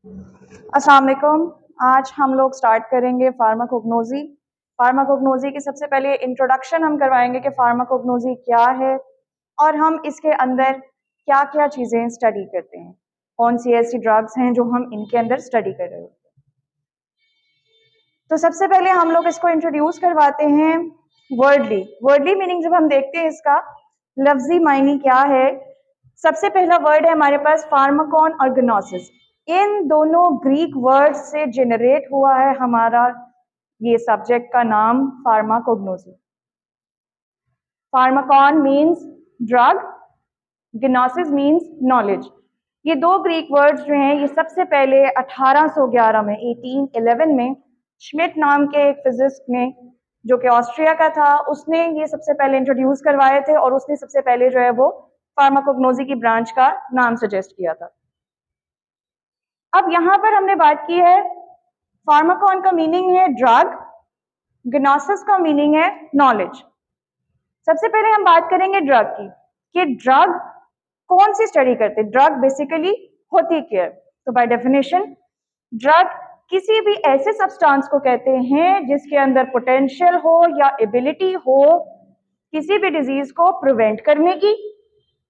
अस्सलाम वालेकुम। आज हम लोग स्टार्ट करेंगे फार्माकोग्नोजी। फार्माकोग्नोजी की सबसे पहले इंट्रोडक्शन हम करवाएंगे कि फार्माकोग्नोजी क्या है और हम इसके अंदर क्या क्या चीज़ें स्टडी करते हैं, कौन सी ऐसी ड्रग्स हैं जो हम इनके अंदर स्टडी कर रहे होते हैं। तो सबसे पहले हम लोग इसको इंट्रोड्यूस करवाते हैं वर्डली। वर्डली मीनिंग जब हम देखते हैं इसका लफ्जी मायने क्या है, सबसे पहला वर्ड है हमारे पास फार्माकॉन और ग्नोसिस। इन दोनों ग्रीक वर्ड से जनरेट हुआ है हमारा ये सब्जेक्ट का नाम pharmacognosy. Pharmakon means drug, gnosis means knowledge. ये दो ग्रीक वर्ड्स जो हैं ये सबसे पहले 1811 में 1811 में श्मिट नाम के एक फिजिस्ट ने, जो कि ऑस्ट्रिया का था, उसने ये सबसे पहले इंट्रोड्यूस करवाए थे और उसने सबसे पहले जो है वो फार्माकोग्नोजी की ब्रांच का नाम सजेस्ट किया था। अब यहां पर हमने बात की है फार्माकॉन का मीनिंग है ड्रग, ग्नोसिस का मीनिंग है नॉलेज। सबसे पहले हम बात करेंगे ड्रग की कि ड्रग कौन सी स्टडी करते हैं, ड्रग बेसिकली होती क्या है। तो बाय डेफिनेशन ड्रग किसी भी ऐसे सब्सटेंस को कहते हैं जिसके अंदर पोटेंशियल हो या एबिलिटी हो किसी भी डिजीज को प्रिवेंट करने की,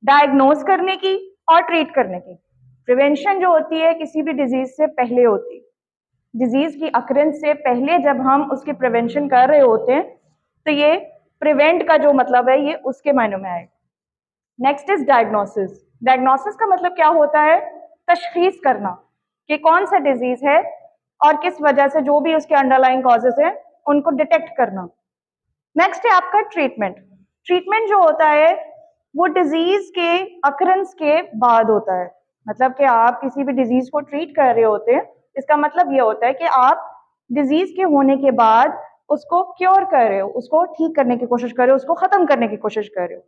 डायग्नोज करने की और ट्रीट करने की। प्रिवेंशन जो होती है किसी भी डिजीज से पहले होती है, डिजीज की अकरेंस से पहले जब हम उसकी प्रिवेंशन कर रहे होते हैं तो ये प्रिवेंट का जो मतलब है ये उसके मायनों में आएगा। Next is diagnosis. डायग्नोसिस का मतलब क्या होता है, तशखीस करना कि कौन सा डिजीज है और किस वजह से जो भी उसके अंडरलाइंग कॉजेज हैं उनको डिटेक्ट करना। नेक्स्ट है आपका ट्रीटमेंट। ट्रीटमेंट जो होता है वो डिजीज के अकरेंस के बाद होता है, मतलब कि आप किसी भी डिजीज को ट्रीट कर रहे होते हैं, इसका मतलब ये होता है कि आप डिजीज के होने के बाद उसको क्योर कर रहे हो, उसको ठीक करने की कोशिश कर रहे हो, उसको खत्म करने की कोशिश कर रहे हो।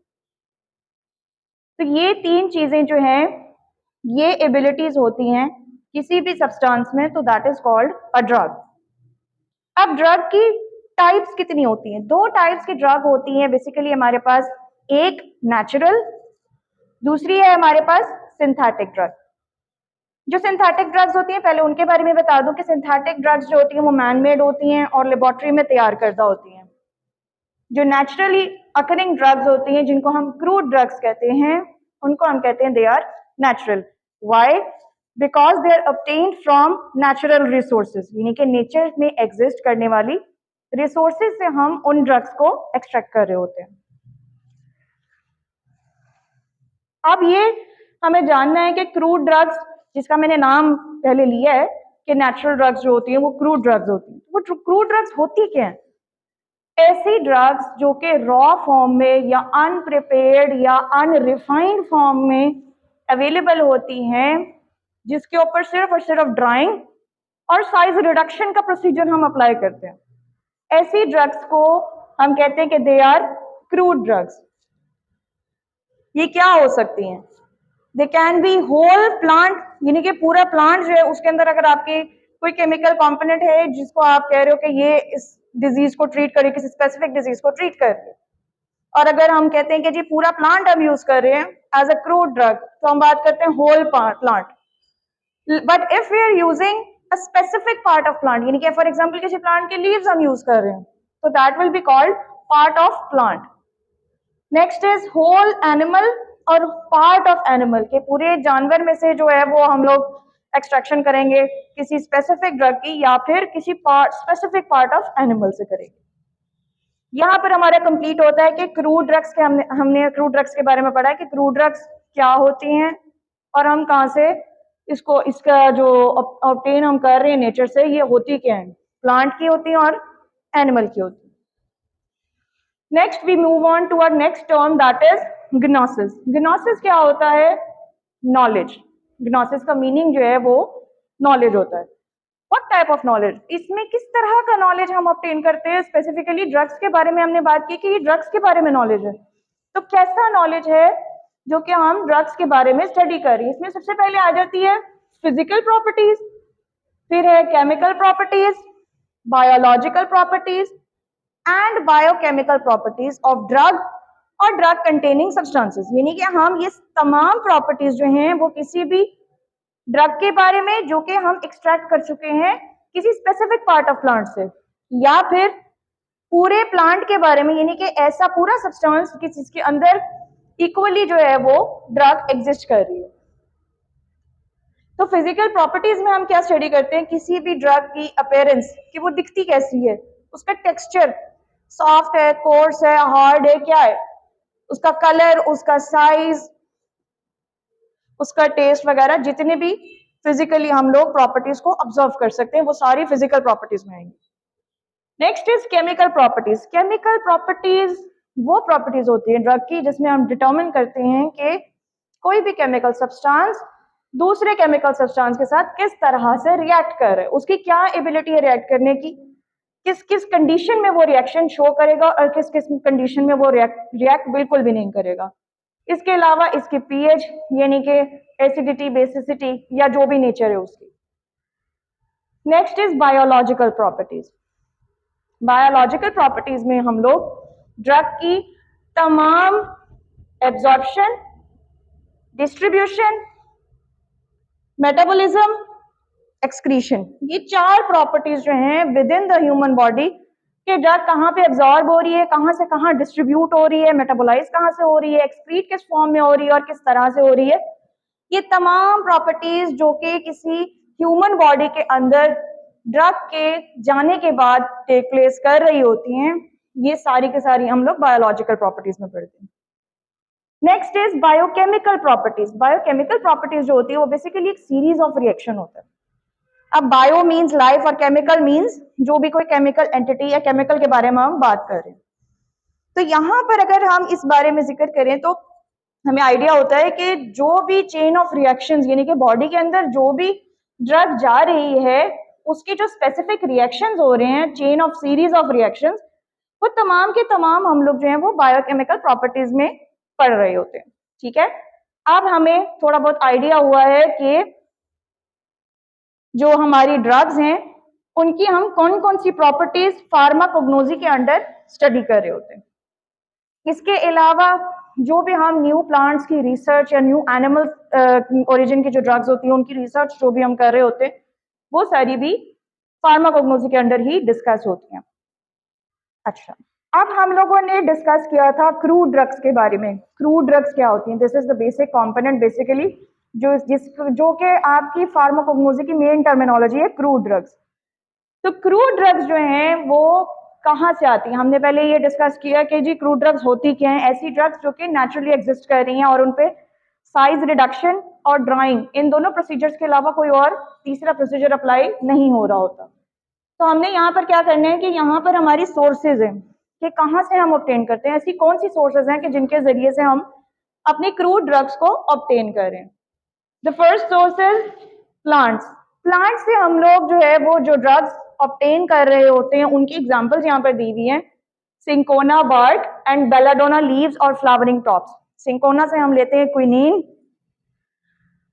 तो ये तीन चीजें जो हैं ये एबिलिटीज होती हैं किसी भी सब्सटेंस में, तो that is called a drug. अब ड्रग की टाइप्स कितनी होती हैं? दो टाइप्स की ड्रग होती हैं बेसिकली हमारे पास, एक नेचुरल, दूसरी है हमारे पास सिंथेटिक ड्रग। जो सिंथेटिक ड्रग्स होती हैं पहले उनके बारे में बता दूं कि सिंथेटिक ड्रग्स जो होती हैं वो मैन मेड होती हैं और लेबोरेटरी में तैयार करदा होती हैं। जो नेचुरली अकरिंग ड्रग्स होती हैं जिनको हम क्रूड ड्रग्स कहते हैं, उनको हम कहते हैं they are natural. Why? Because they are obtained from natural resources, यानी कि नेचर में एग्जिस्ट करने वाली रिसोर्सेज से हम उन ड्रग्स को एक्सट्रैक्ट कर रहे होते हैं। अब ये हमें जानना है कि क्रूड ड्रग्स, जिसका मैंने नाम पहले लिया है कि नेचुरल ड्रग्स जो होती हैं वो क्रूड ड्रग्स होती हैं, वो क्रूड ड्रग्स होती क्या है? ऐसी ड्रग्स जो कि रॉ फॉर्म में या अनप्रिपेयर्ड या अनरिफाइंड फॉर्म में अवेलेबल होती हैं, जिसके ऊपर सिर्फ और सिर्फ ड्राइंग और साइज रिडक्शन का प्रोसीजर हम अप्लाई करते हैं, ऐसी ड्रग्स को हम कहते हैं कि दे आर क्रूड ड्रग्स। ये क्या हो सकती हैं? They can be whole plant, यानी कि पूरा प्लांट जो है उसके अंदर अगर आपकी कोई केमिकल कंपोनेंट है जिसको आप कह रहे हो कि ये इस डिजीज को ट्रीट करे, किसी स्पेसिफिक डिजीज को ट्रीट कर रहे, और अगर हम कहते हैं कि जी पूरा प्लांट हम यूज कर रहे हैं एज अ क्रूड ड्रग, तो हम बात करते हैं whole plant. But if we are using a specific part of plant, यानी कि फॉर एग्जांपल किसी प्लांट के लीव्स हम यूज कर रहे हैं, तो that will be called part of plant. Next is whole animal और पार्ट ऑफ एनिमल, के पूरे जानवर में से जो है वो हम लोग एक्सट्रैक्शन करेंगे किसी स्पेसिफिक ड्रग की या फिर किसी स्पेसिफिक पार्ट ऑफ एनिमल से करेंगे। यहाँ पर हमारा कंप्लीट होता है कि क्रूड ड्रग्स के हमने क्रूड ड्रग्स के बारे में पढ़ा है कि क्रूड ड्रग्स क्या होती हैं और हम कहाँ से इसको, इसका जो ऑब्टेन हम कर रहे हैं नेचर से, ये होती क्या है, प्लांट की होती है और एनिमल की होती है। Next we move on to our next term that is gnosis. Gnosis क्या होता है? नॉलेज। ग्नोसिस का मीनिंग जो है वो नॉलेज होता है। What type of knowledge? इसमें किस तरह का नॉलेज हम ऑब्टेन करते हैं? स्पेसिफिकली ड्रग्स के बारे में हमने बात की कि ये ड्रग्स के बारे में नॉलेज है, तो कैसा नॉलेज है जो कि हम ड्रग्स के बारे में स्टडी कर रही है? इसमें सबसे पहले आ जाती है फिजिकल प्रॉपर्टीज, फिर है chemical properties, biological properties and biochemical properties of drug और ड्रग कंटेनिंग सब्सटेंसेस, यानी कि हम ये तमाम प्रॉपर्टीज जो हैं वो किसी भी ड्रग के बारे में जो कि हम एक्सट्रैक्ट कर चुके हैं किसी स्पेसिफिक पार्ट ऑफ प्लांट से, या फिर पूरे प्लांट के बारे में, यानी कि ऐसा पूरा सब्सटेंस कि जिसके अंदर इक्वली जो है वो ड्रग एग्जिस्ट कर रही है। तो फिजिकल प्रॉपर्टीज में हम क्या स्टडी करते हैं, किसी भी ड्रग की अपीयरेंस, कि वो दिखती कैसी है, उसका टेक्सचर सॉफ्ट है, कोर्स है, हार्ड है, क्या है, उसका कलर, उसका साइज, उसका टेस्ट वगैरह, जितने भी फिजिकली हम लोग प्रॉपर्टीज को ऑब्जर्व कर सकते हैं वो सारी फिजिकल प्रॉपर्टीज में आएंगी। Next is chemical properties. Chemical properties वो प्रॉपर्टीज होती है ड्रग की जिसमें हम डिटरमिन करते हैं कि कोई भी केमिकल सब्सटेंस दूसरे केमिकल सब्सटेंस के साथ किस तरह से रिएक्ट कर रहे हैं, उसकी क्या एबिलिटी है रिएक्ट करने की, किस किस कंडीशन में वो रिएक्शन शो करेगा और किस किस कंडीशन में वो रिएक्ट बिल्कुल भी नहीं करेगा। इसके अलावा इसकी पीएच यानी कि एसिडिटी, बेसिसिटी या जो भी नेचर है उसकी। Next is biological properties. Biological properties में हम लोग ड्रग की तमाम एब्जॉर्प्शन, डिस्ट्रीब्यूशन, मेटाबॉलिज्म, एक्सक्रीशन, ये 4 प्रॉपर्टीज जो हैं with in the human body कि ड्रग कहाँ पे एब्जॉर्ब हो रही है, कहाँ से कहाँ डिस्ट्रीब्यूट हो रही है, मेटाबोलाइज कहाँ से हो रही है, एक्सक्रीट किस फॉर्म में हो रही है और किस तरह से हो रही है, ये तमाम प्रॉपर्टीज जो कि किसी ह्यूमन बॉडी के अंदर ड्रग के जाने के बाद टेक प्लेस कर रही होती हैं, ये सारी के सारी हम लोग बायोलॉजिकल प्रॉपर्टीज में पढ़ते हैं। Next is biochemical properties. Biochemical properties जो होती है वो बेसिकली एक सीरीज ऑफ रिएक्शन होता है। अब बायो मीन्स लाइफ और केमिकल मीन्स जो भी कोई केमिकल एंटिटी या केमिकल के बारे में हम बात कर रहे हैं। तो यहाँ पर अगर हम इस बारे में जिक्र करें तो हमें आइडिया होता है कि जो भी चेन ऑफ रिएक्शंस यानी कि बॉडी के अंदर जो भी ड्रग जा रही है उसकी जो स्पेसिफिक रिएक्शंस हो रहे हैं, chain of series of reactions, वो तमाम के तमाम हम लोग जो हैं वो बायोकेमिकल प्रॉपर्टीज में पढ़ रहे होते हैं। ठीक है, अब हमें थोड़ा बहुत आइडिया हुआ है कि जो हमारी ड्रग्स हैं उनकी हम कौन कौन सी प्रॉपर्टीज फार्माकोग्नोसी के अंडर स्टडी कर रहे होते हैं। इसके अलावा जो भी हम न्यू प्लांट्स की रिसर्च या न्यू एनिमल ओरिजिन की जो ड्रग्स होती हैं उनकी रिसर्च जो भी हम कर रहे होते हैं वो सारी भी फार्माकोग्नोसी के अंडर ही डिस्कस होती हैं। अच्छा, अब हम लोगों ने डिस्कस किया था क्रूड ड्रग्स के बारे में। क्रूड ड्रग्स क्या होती हैं? This is the basic component basically जो कि आपकी फार्माकोग्नोसी की मेन टर्मिनोलॉजी है, क्रूड ड्रग्स। तो क्रूड ड्रग्स जो हैं वो कहाँ से आती हैं? हमने पहले ये डिस्कस किया कि जी क्रूड ड्रग्स होती क्या हैं। ऐसी ड्रग्स जो कि नेचुरली एग्जिस्ट कर रही हैं और उनपे साइज रिडक्शन और ड्राइंग, इन दोनों प्रोसीजर्स के अलावा कोई और तीसरा प्रोसीजर अप्लाई नहीं हो रहा होता। तो हमने यहाँ पर क्या करना है कि यहाँ पर हमारी सोर्सेज हैं कि कहाँ से हम ऑब्टेन करते हैं, ऐसी कौन सी सोर्सेज हैं कि जिनके जरिए से हम अपनी क्रूड ड्रग्स को ऑब्टेन करें। The first source is plants. Plant से हम लोग जो है वो जो ड्रग्स ऑब्टेन कर रहे होते हैं उनकी एग्जांपल्स यहाँ पर दी हुई हैं, cinchona bark and belladonna leaves और फ्लावरिंग टॉप्स। सिंकोना से हम लेते हैं क्विनीन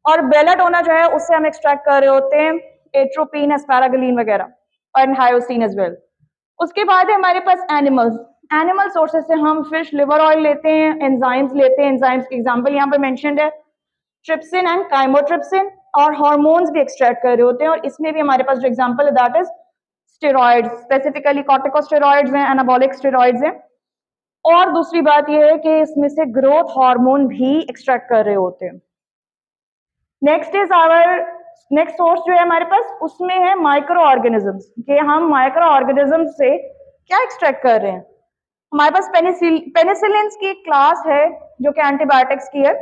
और बेलाडोना जो है उससे हम एक्सट्रैक्ट कर रहे होते हैं एट्रोपिन, एस्पैरागलीन वगैरह और हायोसिन एज वेल। उसके बाद है हमारे पास एनिमल्स। एनिमल सोर्सेज से हम फिश लिवर ऑयल लेते हैं, एंजाइम्स लेते हैं। एंजाइम्स की एग्जांपल यहाँ पर मेंशन्ड है ट्रिप्सिन एंड काइमोट्रिप्सिन, और हार्मोन्स भी एक्सट्रैक्ट कर रहे होते हैं और इसमें भी हमारे पास जो एग्जांपल है that is steroids, specifically corticosteroids हैं, एनाबॉलिक स्टेरॉइड्स हैं। और दूसरी बात यह है कि इसमें से ग्रोथ हार्मोन भी एक्सट्रैक्ट कर रहे होते हैं। Next is our next source जो है हमारे पास उसमें है माइक्रो ऑर्गेनिजम्स, कि हम माइक्रो ऑर्गेनिज्म से क्या एक्सट्रैक्ट कर रहे हैं। हमारे पास पेनिसिलिन की क्लास है जो कि एंटीबायोटिक्स की है,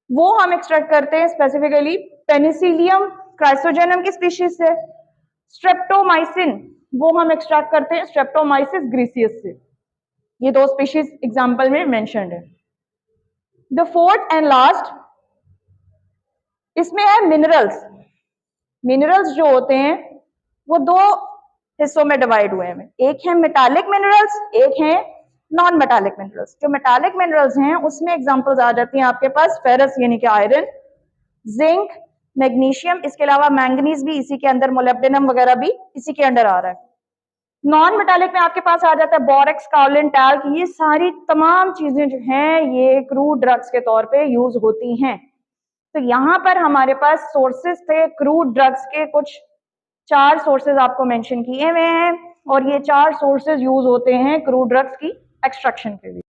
वो हम एक्सट्रैक्ट करते हैं स्पेसिफिकली पेनिसिलियम क्राइसोजेनम की स्पीशीज से। स्ट्रेप्टोमाइसिन वो हम एक्सट्रैक्ट करते हैं स्ट्रेप्टोमाइसिस ग्रीसियस से। ये 2 स्पीशीज एग्जांपल में मेंशन्ड है। द फोर्थ एंड लास्ट इसमें है मिनरल्स। मिनरल्स जो होते हैं वो 2 हिस्सों में डिवाइड हुए हैं, एक है मेटालिक मिनरल्स, एक है नॉन मेटालिक मिनरल्स। जो मेटालिक मिनरल्स हैं उसमें एग्जांपल्स आ जाती हैं आपके पास फेरस यानी कि आयरन, जिंक, मैग्नीशियम, इसके अलावा मैंगनीज भी इसी के अंदर, मोलिब्डेनम वगैरह भी इसी के अंदर आ रहा है। नॉन मेटालिक में आपके पास आ जाता है बोरेक्स, काओलिन, टैल्क। ये सारी तमाम चीजें जो हैं ये क्रूड ड्रग्स के तौर पे यूज होती हैं। तो यहाँ पर हमारे पास सोर्सेस थे क्रूड ड्रग्स के, कुछ 4 सोर्सेज आपको मेंशन किए हुए हैं और ये 4 सोर्सेज यूज होते हैं क्रूड ड्रग्स की एक्सट्रैक्शन के लिए।